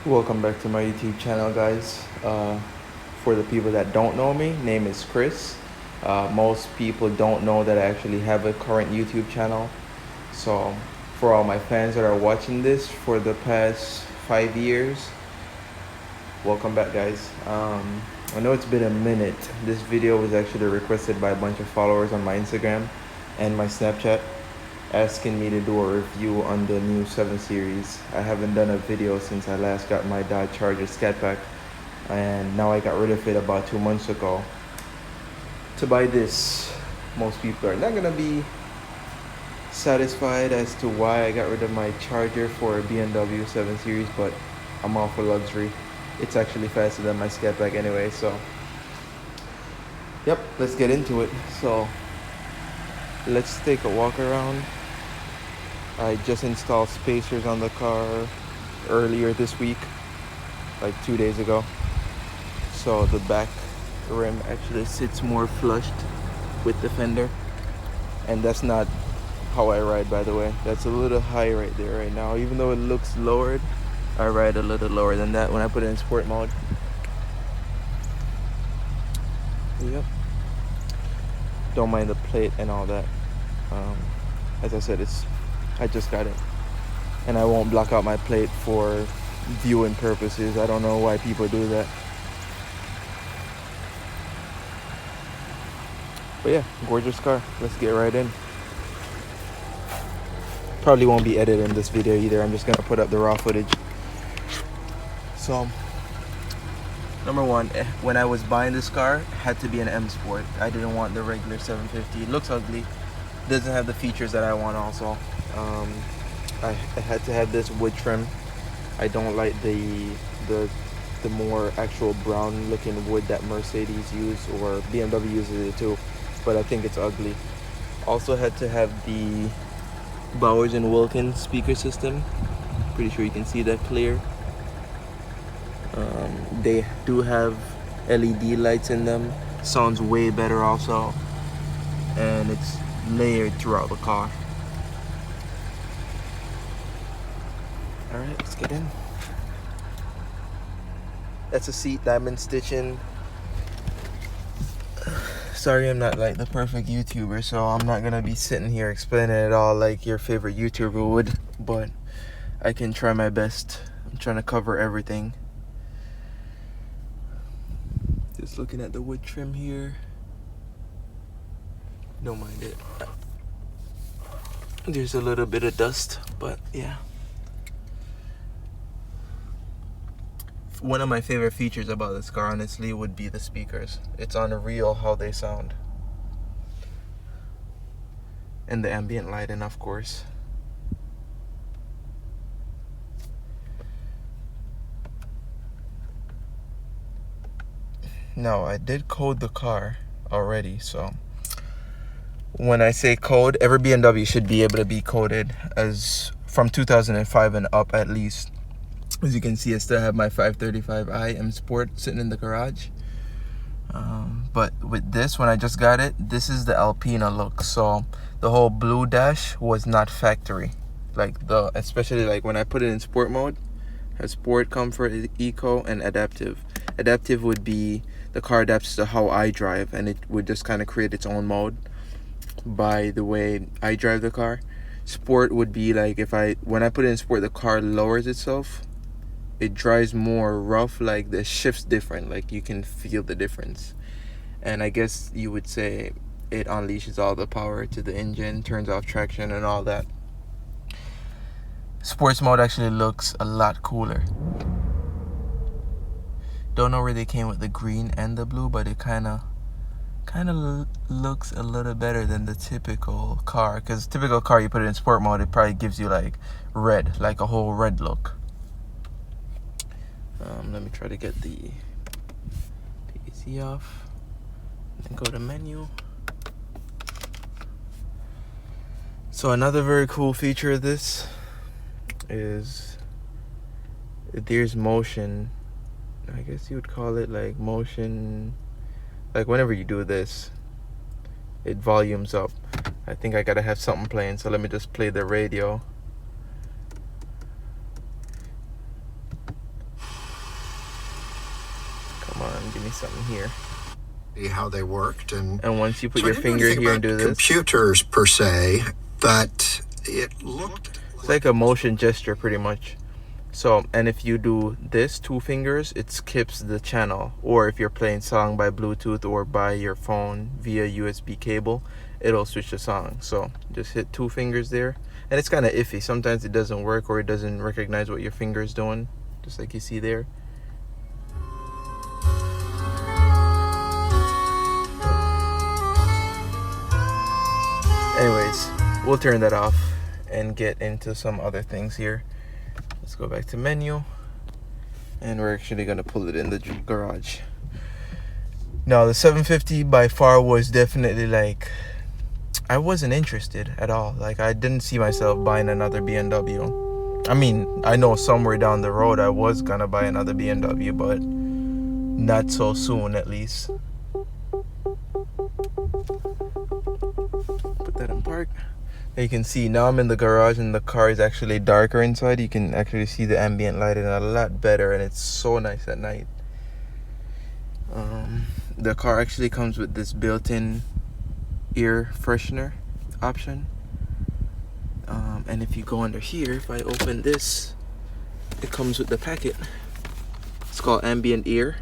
Welcome back to my YouTube channel, guys. For the people that don't know me, name is Chris. Most people don't know that I actually have a current YouTube channel. So for all my fans that are watching this for the past 5 years, welcome back, guys. I know it's been a minute. This video was actually requested by a bunch of followers on my Instagram and my Snapchat, asking me to do a review on the new 7 Series. I haven't done a video since I last got my Dodge Charger Scat Pack, and now I got rid of it about 2 months ago. To buy this, most people are not gonna be satisfied as to why I got rid of my Charger for a BMW 7 Series, but I'm all for luxury. It's actually faster than my Scat Pack anyway, so yep, let's get into it. So let's take a walk around. I just installed spacers on the car earlier this week, like 2 days ago. So the back rim actually sits more flushed with the fender. And that's not how I ride, by the way. That's a little high right there right now. Even though it looks lowered, I ride a little lower than that when I put it in sport mode. Yep. Don't mind the plate and all that. As I said, I just got it, and I won't block out my plate for viewing purposes. I don't know why people do that. But yeah, gorgeous car. Let's get right in. Probably won't be editing this video either. I'm just gonna put up the raw footage. So, number one, when I was buying this car, it had to be an M Sport. I didn't want the regular 750. It looks ugly. Doesn't have the features that I want also. I had to have this wood trim. I don't like the more actual brown looking wood that Mercedes use, or BMW uses it too, but I think it's ugly. Also had to have the Bowers and Wilkins speaker system. Pretty sure you can see that clear. They do have LED lights in them. Sounds way better also, and it's layered throughout the car. Alright, let's get in. That's a seat diamond stitching. Sorry, I'm not like the perfect YouTuber, so I'm not gonna be sitting here explaining it all like your favorite YouTuber would, but I can try my best. I'm trying to cover everything. Just looking at the wood trim here. Don't mind it. There's a little bit of dust, but yeah. One of my favorite features about this car, honestly, would be the speakers. It's unreal how they sound. And the ambient lighting, of course. Now, I did code the car already, so when I say code, every BMW should be able to be coded as from 2005 and up at least. As you can see, I still have my 535i M Sport sitting in the garage. But with this, when I just got it, this is the Alpina look. So the whole blue dash was not factory. Especially like when I put it in sport mode, has sport, comfort, eco, and adaptive. Adaptive would be the car adapts to how I drive, and it would just kind of create its own mode by the way I drive the car. Sport would be like when I put it in sport, the car lowers itself. It drives more rough, like the shift's different, like you can feel the difference. And I guess you would say it unleashes all the power to the engine, turns off traction and all that. Sports mode actually looks a lot cooler. Don't know where they came with the green and the blue, but it kind of looks a little better than the typical car. Because typical car, you put it in sport mode, it probably gives you like red, like a whole red look. Let me try to get the PC off and go to menu. So another very cool feature of this is there's motion. I guess you would call it like motion. Like whenever you do this, it volumes up. I think I gotta have something playing, so let me just play the radio. give me something here. How they worked, and once you put your finger here and do this, computers per se, but it looked it's like a motion gesture pretty much. So, and if you do this 2 fingers, it skips the channel, or if you're playing song by Bluetooth or by your phone via USB cable, it'll switch the song. So just hit 2 fingers there, and it's kind of iffy. Sometimes it doesn't work, or it doesn't recognize what your finger is doing, just like you see there. Anyways, we'll turn that off and get into some other things here. Let's go back to menu, and we're actually gonna pull it in the garage. Now the 750 by far was definitely like, I wasn't interested at all. Like, I didn't see myself buying another BMW. I mean, I know somewhere down the road I was gonna buy another BMW, but not so soon, at least. Put that in park. You can see now I'm in the garage, and the car is actually darker inside. You can actually see the ambient lighting a lot better, and it's so nice at night. The car actually comes with this built-in ear freshener option, and if you go under here, if I open this, it comes with the packet. It's called Ambient Ear.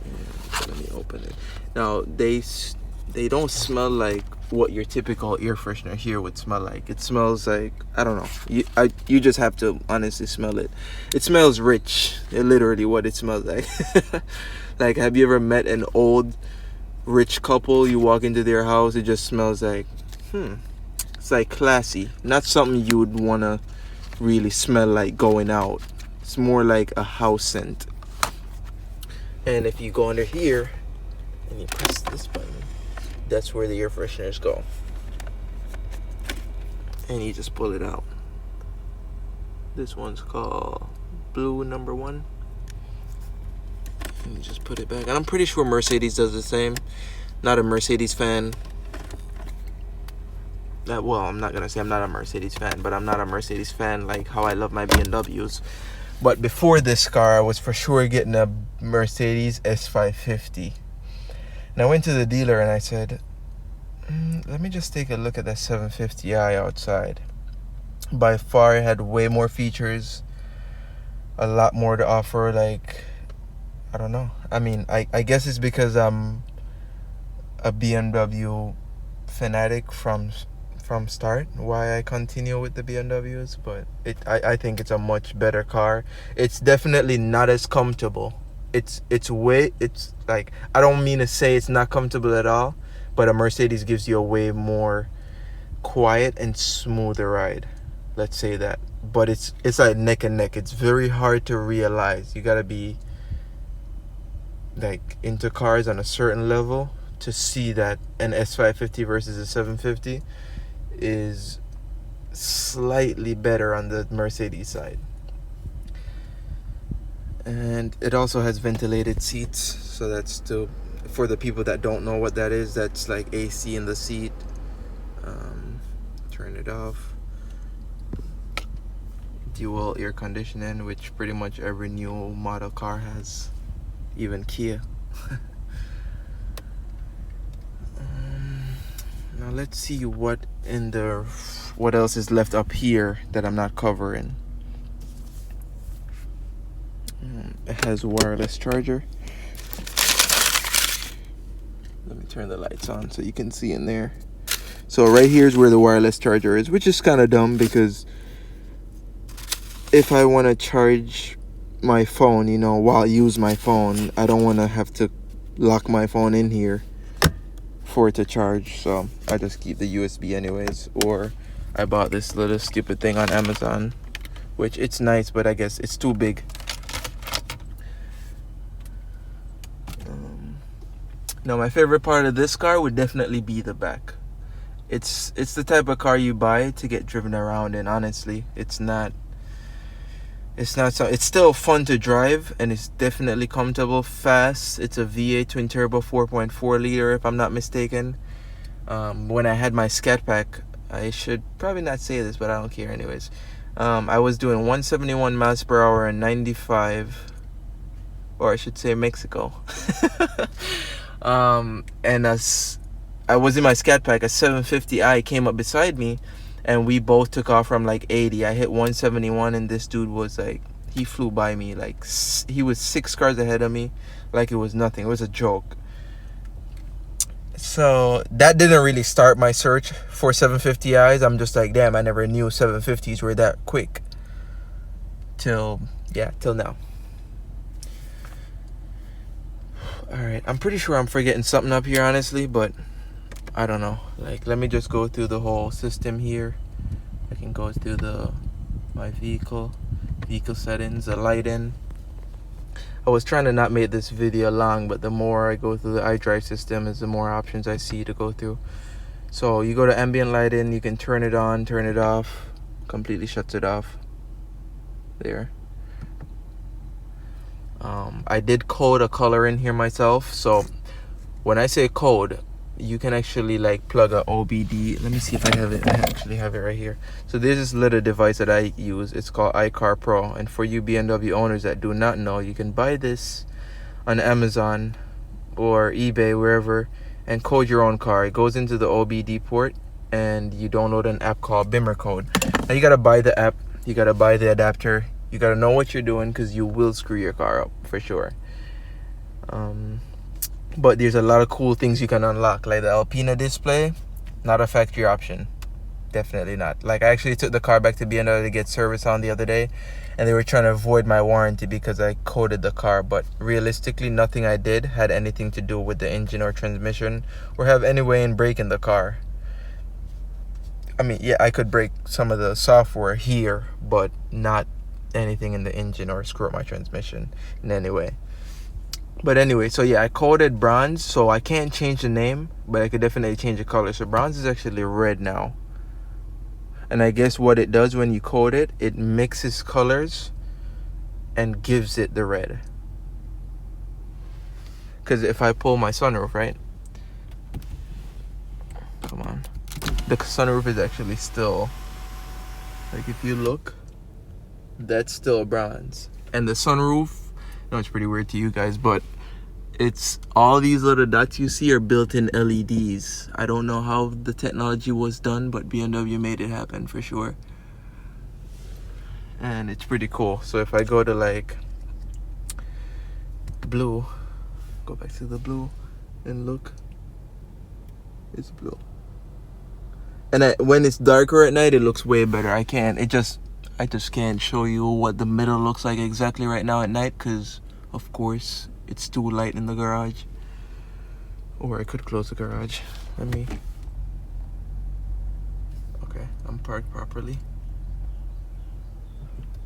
And let me open it. Now they don't smell like what your typical ear freshener here would smell like. It smells like, I don't know, you just have to honestly smell it. It smells rich. Literally what it smells like. Like, have you ever met an old rich couple? You walk into their house, it just smells like it's like classy, not something you would want to really smell like going out. It's more like a house scent. And if you go under here and you press this button, that's where the air fresheners go, and you just pull it out. This one's called Blue number 1, and you just put it back. And I'm pretty sure Mercedes does the same. Not a Mercedes fan. Well, I'm not gonna say I'm not a Mercedes fan, but I'm not a Mercedes fan like how I love my BMWs. But before this car, I was for sure getting a Mercedes S550. And I went to the dealer and I said, let me just take a look at that 750i outside. By far, it had way more features, a lot more to offer. Like, I don't know. I mean, I guess it's because I'm a BMW fanatic from start, why I continue with the BMWs. But I think it's a much better car. It's definitely not as comfortable. It's like, I don't mean to say it's not comfortable at all, but a Mercedes gives you a way more quiet and smoother ride. Let's say that. But it's like neck and neck. It's very hard to realize. You gotta be like into cars on a certain level to see that an S550 versus a 750 is slightly better on the Mercedes side. And it also has ventilated seats, so that's for the people that don't know what that is. That's like AC in the seat. Turn it off. Dual air conditioning, which pretty much every new model car has, even Kia. Now let's see what else is left up here that I'm not covering. It has a wireless charger. Let me turn the lights on so you can see in there. So right here is where the wireless charger is, which is kind of dumb because if I want to charge my phone, while I use my phone, I don't want to have to lock my phone in here for it to charge. So I just keep the USB anyways, or I bought this little stupid thing on Amazon, which it's nice, but I guess it's too big. Now my favorite part of this car would definitely be the back. It's the type of car you buy to get driven around in. Honestly, it's still fun to drive, and it's definitely comfortable, fast. It's a V8 twin turbo 4.4 liter if I'm not mistaken. When I had my Scat Pack, I should probably not say this, but I don't care anyways. I was doing 171 miles per hour and 95 or I should say Mexico. And as I was in my scat pack, a 750i came up beside me, and we both took off from like 80. I hit 171, and this dude was like, he flew by me like he was 6 cars ahead of me, like it was nothing. It was a joke. So that didn't really start my search for 750i's. I'm just like, damn, I never knew 750s were that quick. Till now. Alright, I'm pretty sure I'm forgetting something up here, honestly, but I don't know. Like, let me just go through the whole system here. I can go through my vehicle settings, the lighting. I was trying to not make this video long, but the more I go through the iDrive system is the more options I see to go through. So you go to ambient lighting, you can turn it on, turn it off, completely shuts it off. There. I did code a color in here myself, so when I say code, you can actually like plug a OBD. Let me see if I have it. I actually have it right here. So there's this little device that I use. It's called iCar Pro, and for you BMW owners that do not know, you can buy this on Amazon or eBay, wherever, and code your own car. It goes into the OBD port, and you download an app called Bimmer Code. Now you gotta buy the app, you gotta buy the adapter, you gotta know what you're doing, because you will screw your car up for sure. But there's a lot of cool things you can unlock, like the Alpina display. Not a factory option, definitely not. Like, I actually took the car back to BMW to get service on the other day, and they were trying to avoid my warranty because I coded the car. But realistically, nothing I did had anything to do with the engine or transmission, or have any way in breaking the car. I mean, yeah, I could break some of the software here, but not anything in the engine or screw up my transmission in any way. But anyway, so yeah, I coded bronze, so I can't change the name, but I could definitely change the color. So bronze is actually red now. And I guess what it does when you code it, it mixes colors and gives it the red. Because if I pull my sunroof, right? Come on. The sunroof is actually still, like, if you look, that's still bronze. And the sunroof, I know it's pretty weird to you guys, but it's all these little dots you see are built-in LEDs. I don't know how the technology was done, but BMW made it happen for sure. And it's pretty cool. So if I go to like blue, go back to the blue and look, it's blue. And when it's darker at night, it looks way better. I just can't show you what the middle looks like exactly right now at night, because of course it's too light in the garage. Or I could close the garage. Okay, I'm parked properly.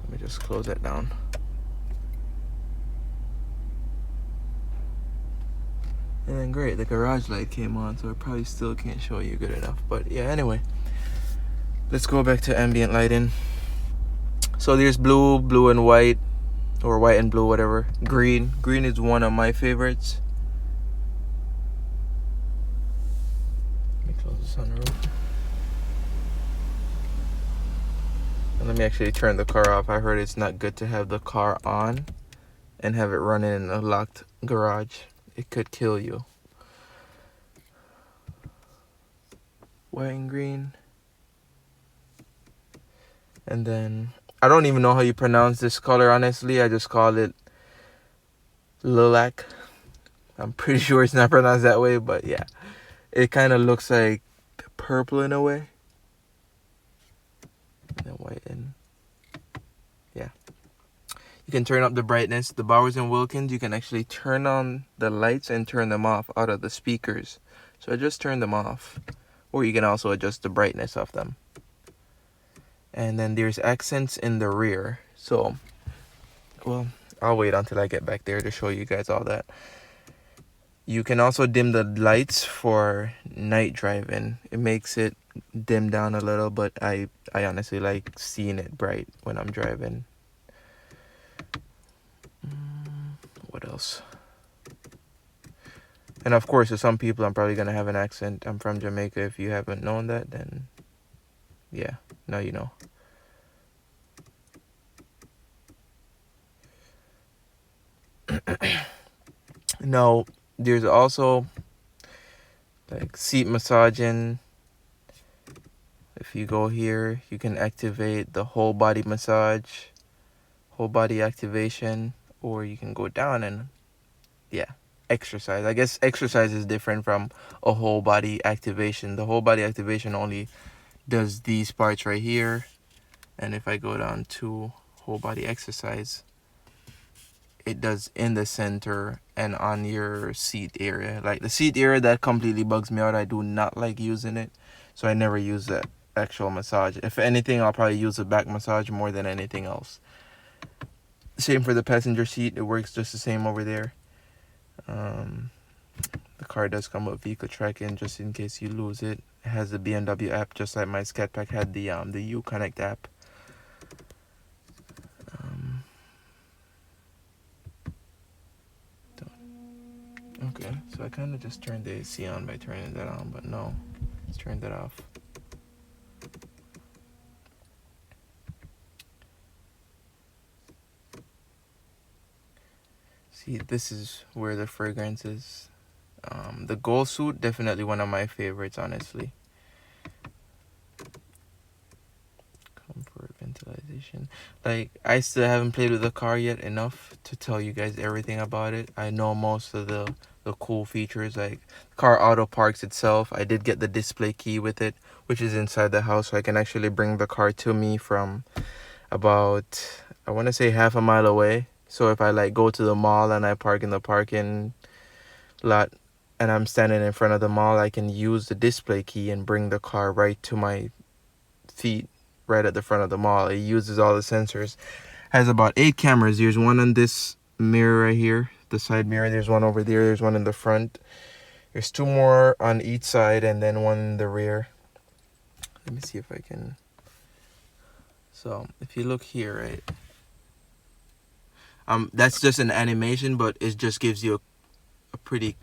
Let me just close that down. And then great, the garage light came on, so I probably still can't show you good enough. But yeah, anyway, let's go back to ambient lighting. So there's blue, blue and white, or white and blue, whatever. Green is one of my favorites. Let me close the sunroof. And let me actually turn the car off. I heard it's not good to have the car on and have it running in a locked garage. It could kill you. White and green. And then, I don't even know how you pronounce this color, honestly. I just call it lilac. I'm pretty sure it's not pronounced that way, but yeah. It kind of looks like purple in a way. And then white and, yeah. You can turn up the brightness. The Bowers and Wilkins, you can actually turn on the lights and turn them off out of the speakers. So I just turned them off. Or you can also adjust the brightness of them. And then there's accents in the rear. So, well, I'll wait until I get back there to show you guys all that. You can also dim the lights for night driving. It makes it dim down a little, but I honestly like seeing it bright when I'm driving. What else? And of course, to some people, I'm probably going to have an accent. I'm from Jamaica. If you haven't known that, then yeah, now you know. Now there's also like seat massaging. If you go here, you can activate the whole body massage, whole body activation, or you can go down and yeah, exercise. I guess exercise is different from a whole body activation. The whole body activation only does these parts right here, and if I go down to whole body exercise, it does in the center and on your seat area. Like the seat area, that completely bugs me out. I do not like using it, so I never use that actual massage. If anything, I'll probably use a back massage more than anything else. Same for the passenger seat, it works just the same over there. The car does come with vehicle tracking just in case you lose it. It has the BMW app, just like my Scat Pack had the Uconnect app. Okay, so I kind of just turned the AC on by turning that on, but no, let's turn that off. See, this is where the fragrance is. The gold suit, definitely one of my favorites, honestly. Comfort, ventilation. Like, I still haven't played with the car yet enough to tell you guys everything about it. I know most of the cool features, like car auto parks itself. I did get the display key with it, which is inside the house, so I can actually bring the car to me from about, I want to say, half a mile away. So if I like go to the mall and I park in the parking lot and I'm standing in front of the mall, I can use the display key and bring the car right to my feet, right at the front of the mall. It uses all the sensors. Has about 8 cameras. There's one on this mirror right here, the side mirror. There's one over there. There's one in the front. There's 2 more on each side and then one in the rear. Let me see if I can. So if you look here, right, that's just an animation, but it just gives you a pretty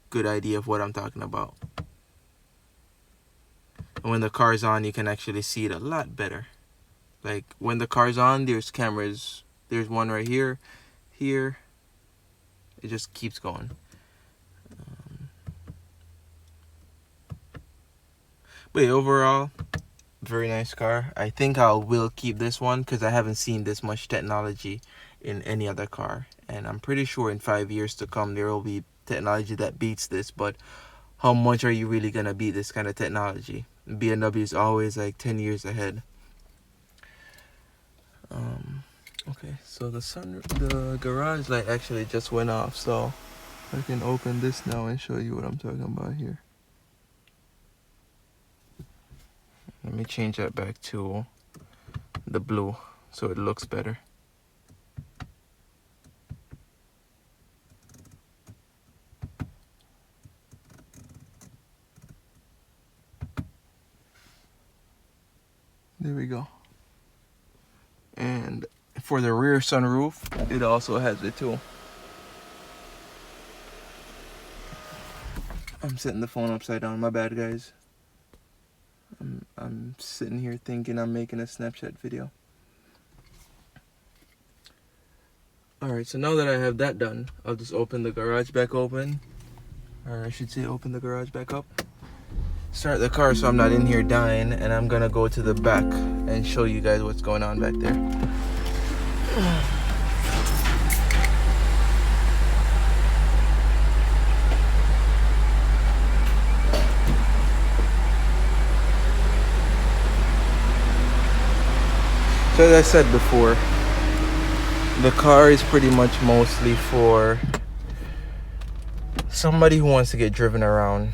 good idea of what I'm talking about. And when the car's on, you can actually see it a lot better. Like when the car's on, there's cameras. There's one right here, here. It just keeps going. But yeah, overall, very nice car. I think I will keep this one because I haven't seen this much technology in any other car, and I'm pretty sure in 5 years to come there will be technology that beats this. But how much are you really gonna beat this kind of technology? BMW is always like 10 years ahead. Okay, so the garage light actually just went off, so I can open this now and show you what I'm talking about here. Let me change that back to the blue so it looks better. There we go. And for the rear sunroof, it also has it too. I'm setting the phone upside down. My bad, guys. I'm sitting here thinking I'm making a Snapchat video. Alright, so now that I have that done, I'll just open the garage back open. Or I should say open the garage back up. Start the car so I'm not in here dying, and I'm gonna go to the back and show you guys what's going on back there. So as I said before, the car is pretty much mostly for somebody who wants to get driven around.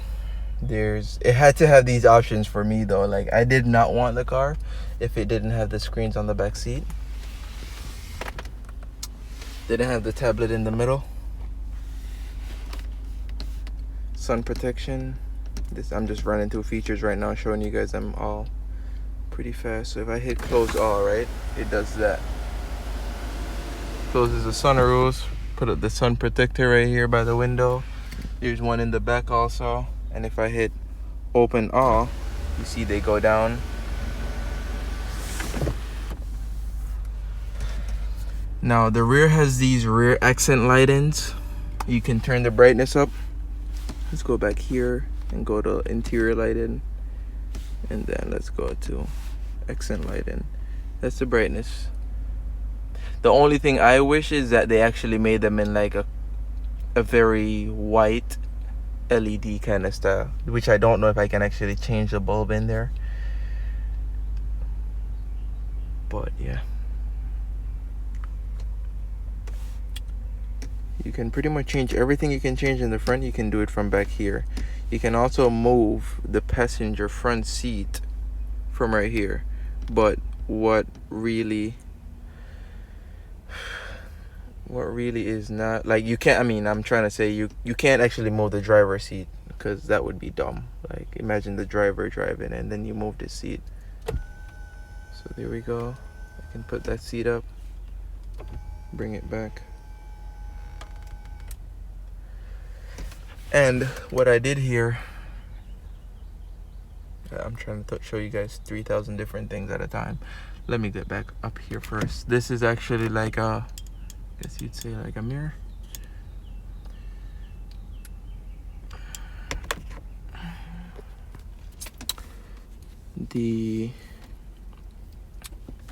It had to have these options for me though. Like, I did not want the car if it didn't have the screens on the back seat. Didn't have the tablet in the middle. Sun protection. I'm just running through features right now, showing you guys them all pretty fast. So if I hit close all, right, it does that. Closes the sunroof. Put up the sun protector right here by the window. There's one in the back also. And if I hit open all, you see they go down. Now the rear has these rear accent lightings. You can turn the brightness up. Let's go back here and go to interior lighting, and then let's go to accent lighting. That's the brightness. The only thing I wish is that they actually made them in like a very white LED kind of style, which I don't know if I can actually change the bulb in there. But yeah, you can pretty much change everything you can change in the front. You can do it from back here. You can also move the passenger front seat from right here. But what really is not, like, you can't, I mean, I'm trying to say you can't actually move the driver's seat, because that would be dumb. Like, imagine the driver driving and then you move the seat. So there we go. I can put that seat up, bring it back. And what I did here, I'm trying to show you guys 3,000 different things at a time. Let me get back up here first. This is actually like a, I guess you'd say like a mirror.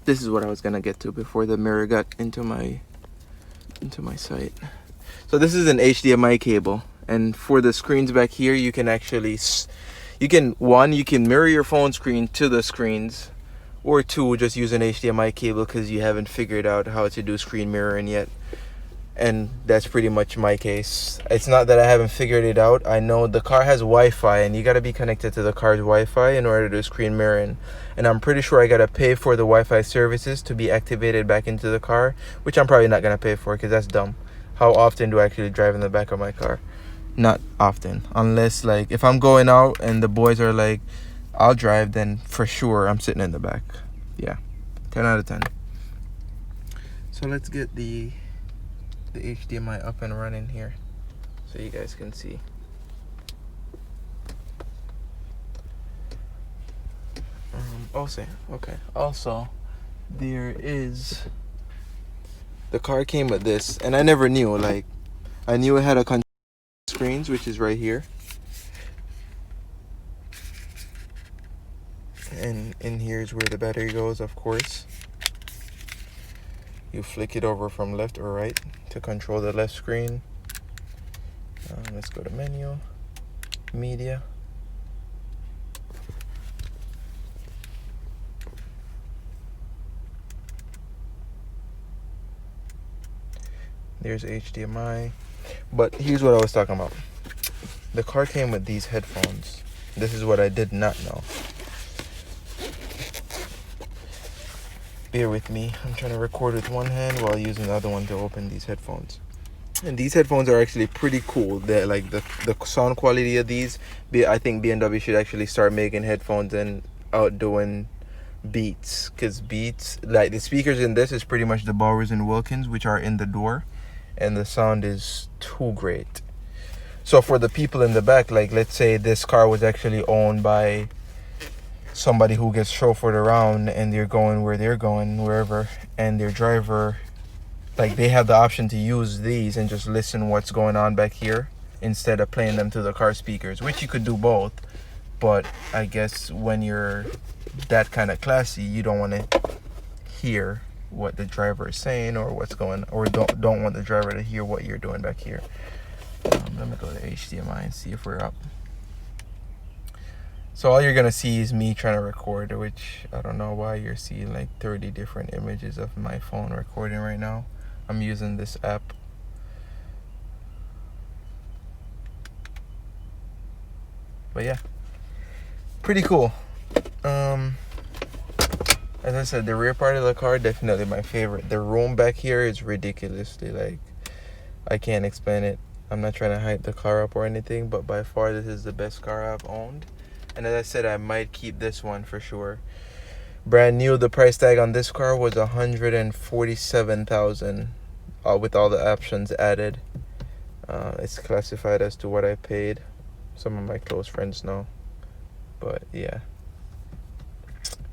This is what I was gonna get to before the mirror got into my sight. So this is an HDMI cable, and for the screens back here, you can actually, you can mirror your phone screen to the screens, or two, just use an HDMI cable because you haven't figured out how to do screen mirroring yet. And that's pretty much my case. It's not that I haven't figured it out. I know the car has Wi-Fi, and you got to be connected to the car's Wi-Fi in order to do screen mirroring. And I'm pretty sure I got to pay for the Wi-Fi services to be activated back into the car, which I'm probably not going to pay for because that's dumb. How often do I actually drive in the back of my car? Not often. Unless, like, if I'm going out and the boys are like, I'll drive, then for sure I'm sitting in the back. Yeah, 10 out of 10. So let's get the HDMI up and running here so you guys can see. Also, there is, the car came with this, and I never knew, like, I knew it had a control screens, which is right here, and in here is where the battery goes, of course. You flick it over from left or right to control the left screen. Let's go to menu, media. There's HDMI. But here's what I was talking about. The car came with these headphones. This is what I did not know. Bear with me. I'm trying to record with one hand while using the other one to open these headphones. And these headphones are actually pretty cool. They're like the sound quality of these. I think BMW should actually start making headphones and outdoing Beats, because Beats, like, the speakers in this is pretty much the Bowers and Wilkins, which are in the door, and the sound is too great. So for the people in the back, like, let's say this car was actually owned by somebody who gets chauffeured around and they're going where they're going, wherever, and their driver, like, they have the option to use these and just listen what's going on back here instead of playing them through the car speakers, which you could do both. But I guess when you're that kind of classy, you don't want to hear what the driver is saying or what's going, or don't want the driver to hear what you're doing back here. Let me go to HDMI and see if we're up. So all you're gonna see is me trying to record, which I don't know why you're seeing like 30 different images of my phone recording right now. I'm using this app. But yeah, pretty cool. As I said, the rear part of the car, definitely my favorite. The room back here is ridiculously, like, I can't explain it. I'm not trying to hype the car up or anything, but by far this is the best car I've owned. And as I said, I might keep this one for sure. Brand new, the price tag on this car was $147,000 with all the options added. It's classified as to what I paid. Some of my close friends know. But yeah,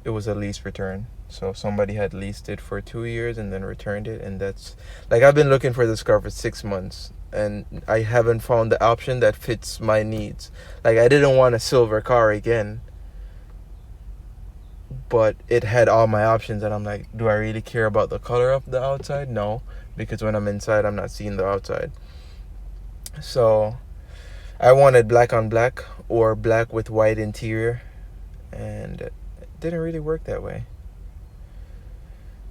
it was a lease return, So somebody had leased it for 2 years and then returned it, and that's like, I've been looking for this car for 6 months and I haven't found the option that fits my needs. Like, I didn't want a silver car again, but it had all my options, and I'm like, do I really care about the color of the outside? No, because when I'm inside, I'm not seeing the outside. So I wanted black on black or black with white interior, and it didn't really work that way.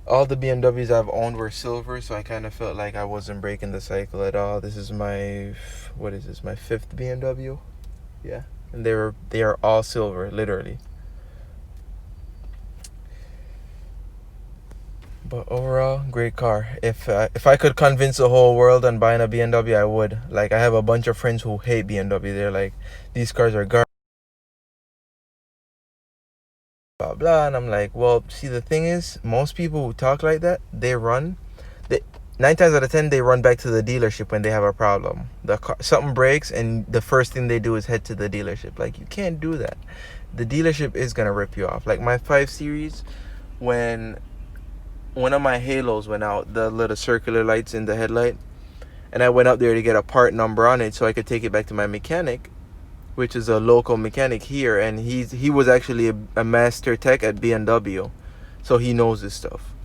All the BMWs I've owned were silver, so I kind of felt like I wasn't breaking the cycle at all. This is my, what is this, my 5th BMW? Yeah, and they are all silver, literally. But overall, great car. If I could convince the whole world on buying a BMW, I would. Like, I have a bunch of friends who hate BMW. They're like, these cars are garbage, blah blah. And I'm like, well, see, the thing is, most people who talk like that, they 9 times out of 10 they run back to the dealership when they have a problem. The car, something breaks, and the first thing they do is head to the dealership. Like, you can't do that. The dealership is gonna rip you off. Like my 5 Series, when one of my halos went out, the little circular lights in the headlight, and I went up there to get a part number on it so I could take it back to my mechanic, which is a local mechanic here, and he was actually a master tech at BMW, so he knows this stuff.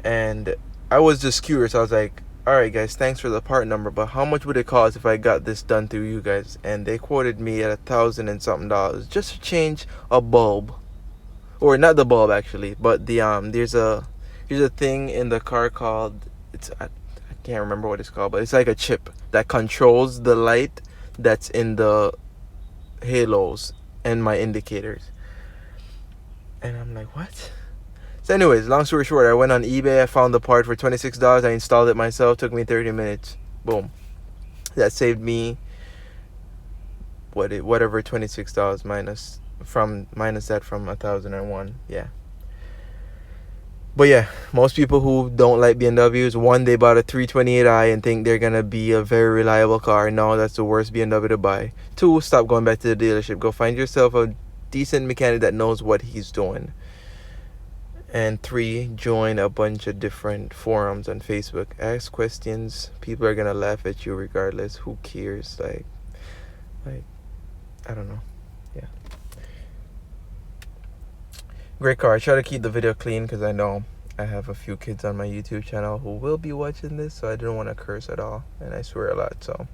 And I was just curious. I was like, all right guys, thanks for the part number, but how much would it cost if I got this done through you guys? And they quoted me at $1,000 and something just to change a bulb. Or not the bulb actually, but the there's a thing in the car called, I can't remember what it's called, but it's like a chip that controls the light that's in the halos and my indicators. And I'm like, what? So anyways, long story short, I went on eBay, I found the part for $26, I installed it myself, took me 30 minutes. Boom. That saved me whatever, $26 minus that from 1,001. Yeah. But yeah, most people who don't like BMWs, one, they bought a 328i and think they're gonna be a very reliable car. No, that's the worst BMW to buy. 2, stop going back to the dealership. Go find yourself a decent mechanic that knows what he's doing. And 3, join a bunch of different forums on Facebook. Ask questions. People are gonna laugh at you regardless. Who cares? Like I don't know. Yeah. Great car. I try to keep the video clean because I know I have a few kids on my YouTube channel who will be watching this, so I didn't want to curse at all, and I swear a lot. So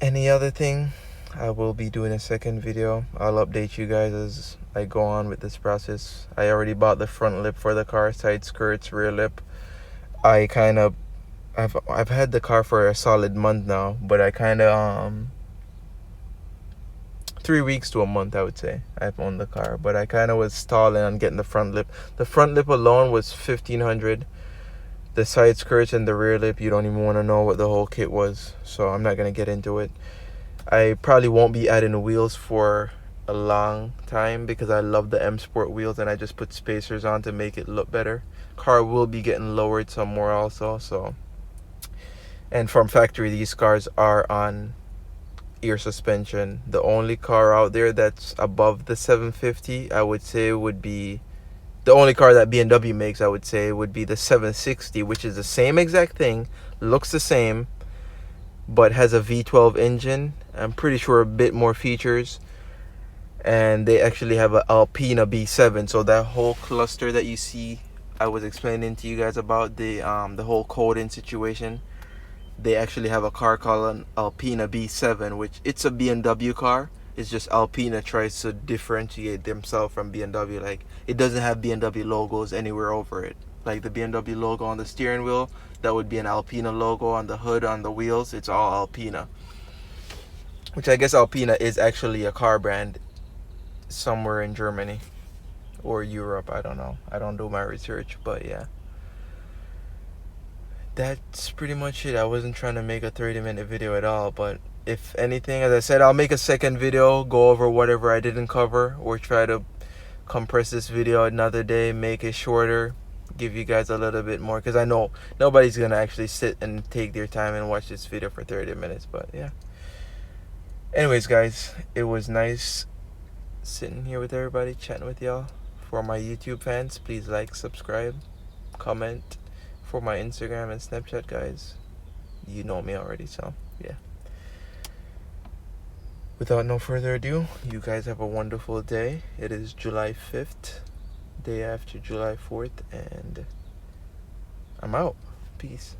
any other thing, I will be doing a second video. I'll update you guys as I go on with this process. I already bought the front lip for the car, side skirts, rear lip. I've had the car for a solid month now, but I kind of 3 weeks to a month, I would say I've owned the car, but I kind of was stalling on getting the front lip. The front lip alone was $1,500. The side skirts and the rear lip, you don't even want to know what the whole kit was, so I'm not gonna get into it. I probably won't be adding wheels for a long time because I love the M Sport wheels, and I just put spacers on to make it look better. Car will be getting lowered some more also, so. And from factory, these cars are on ear suspension. The only car out there that's above the 750, I would say, would be the only car that BMW makes, I would say, would be the 760, which is the same exact thing, looks the same, but has a V12 engine. I'm pretty sure a bit more features, and they actually have an Alpina B7. So that whole cluster that you see, I was explaining to you guys about the whole coding situation. They actually have a car called an Alpina B7, which it's a BMW car. It's just Alpina tries to differentiate themselves from BMW. Like, it doesn't have BMW logos anywhere over it. Like the BMW logo on the steering wheel, that would be an Alpina logo. On the hood, on the wheels, it's all Alpina. Which I guess Alpina is actually a car brand somewhere in Germany or Europe. I don't know. I don't do my research, but yeah. That's pretty much it. I wasn't trying to make a 30-minute video at all, but if anything, as I said, I'll make a second video, go over whatever I didn't cover, or try to compress this video another day, make it shorter, give you guys a little bit more, because I know nobody's gonna actually sit and take their time and watch this video for 30 minutes. But yeah, anyways guys, it was nice sitting here with everybody, chatting with y'all. For my YouTube fans, please like, subscribe, comment. For my Instagram and Snapchat guys, you know me already, so yeah. Without no further ado, you guys have a wonderful day. It is July 5th, day after July 4th, and I'm out. Peace.